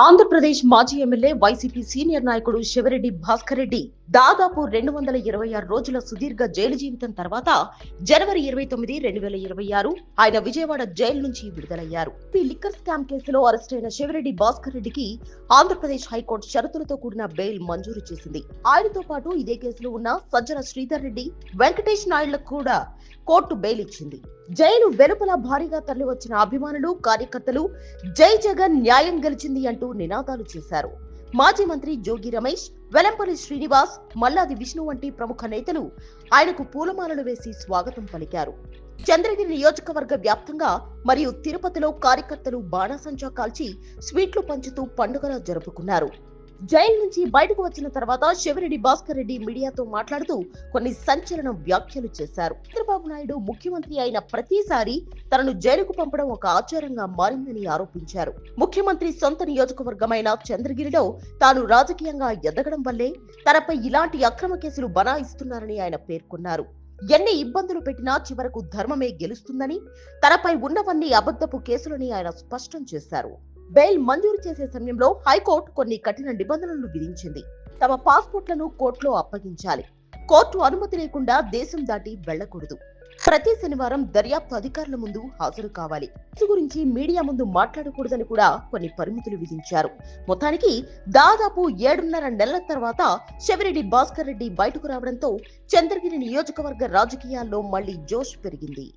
ఆంధ్రప్రదేశ్ మాజీ MLA YCP senior నాయకుడు శివరెడ్డి భాస్కర్ రెడ్డి దాదాపు 226 రోజుల సుదీర్ఘ జైలు జీవితం తర్వాత జనవరి 29, 2026 ఆయన విజయవాడ జైలు నుంచి విడుదలయ్యారు. ఈ లిక్కర్ స్కామ్ కేసులో అరెస్టైన శివరెడ్డి భాస్కర్ రెడ్డికి ఆంధ్రప్రదేశ్ హైకోర్టు షరతులతో కూడిన బెయిల్ మంజూరు చేసింది. ఆయనతో పాటు ఇదే కేసులో ఉన్న సజ్జల శ్రీధర్ రెడ్డి, వెంకటేష్ నాయుడులకు కూడా కోర్టు బెయిల్ ఇచ్చింది. జైలు వెలుపల భారీగా తరలివచ్చిన అభిమానులు, కార్యకర్తలు జై జగన్ న్యాయం గెలిచింది అంటూ నినాదాలు చేశారు. మాజీ మంత్రి జోగి రమేష్, వెలంపల్లి శ్రీనివాస్, మల్లాది విష్ణు వంటి ప్రముఖ నేతలు ఆయనకు పూలమాలలు వేసి స్వాగతం పలికారు. చంద్రగిరి నియోజకవర్గ వ్యాప్తంగా మరియు తిరుపతిలో కార్యకర్తలు బాణాసంచా కాల్చి స్వీట్లు పంచుతూ పండుగలా జరుపుకున్నారు. జైలు నుంచి బయటకు వచ్చిన తర్వాత శివరెడ్డి భాస్కర్ రెడ్డి మీడియాతో మాట్లాడుతూ కొన్ని సంచలన వ్యాఖ్యలు చేశారు. చంద్రబాబు నాయుడు ముఖ్యమంత్రి అయిన ప్రతిసారి తనను జైలుకు పంపడం ఒక ఆచారంగా మారిందని ఆరోపించారు. ముఖ్యమంత్రి సొంత నియోజకవర్గమైన చంద్రగిరిలో తాను రాజకీయంగా ఎదగడం వల్లే తనపై ఇలాంటి అక్రమ కేసులు బనాయిస్తున్నారని ఆయన పేర్కొన్నారు. ఎన్ని ఇబ్బందులు పెట్టినా చివరకు ధర్మమే గెలుస్తుందని, తనపై ఉన్నవన్నీ అబద్ధపు కేసులని ఆయన స్పష్టం చేశారు. బెయిల్ మంజూరు చేసే సమయంలో హైకోర్టు కొన్ని కఠిన నిబంధనలు విధించింది. తమ పాస్పోర్ట్లను కోర్టులో అప్పగించాలి, కోర్టు అనుమతి లేకుండా దేశం దాటి వెళ్లకూడదు, ప్రతి శనివారం దర్యాప్తు అధికారుల ముందు హాజరు కావాలి, కేసు గురించి మీడియా ముందు మాట్లాడకూడదని కూడా కొన్ని పరిమితులు విధించారు. మొత్తానికి దాదాపు 7.5 నెలల తర్వాత శివరెడ్డి భాస్కర్ రెడ్డి బయటకు రావడంతో చంద్రగిరి నియోజకవర్గ రాజకీయాల్లో మళ్లీ జోష్ పెరిగింది.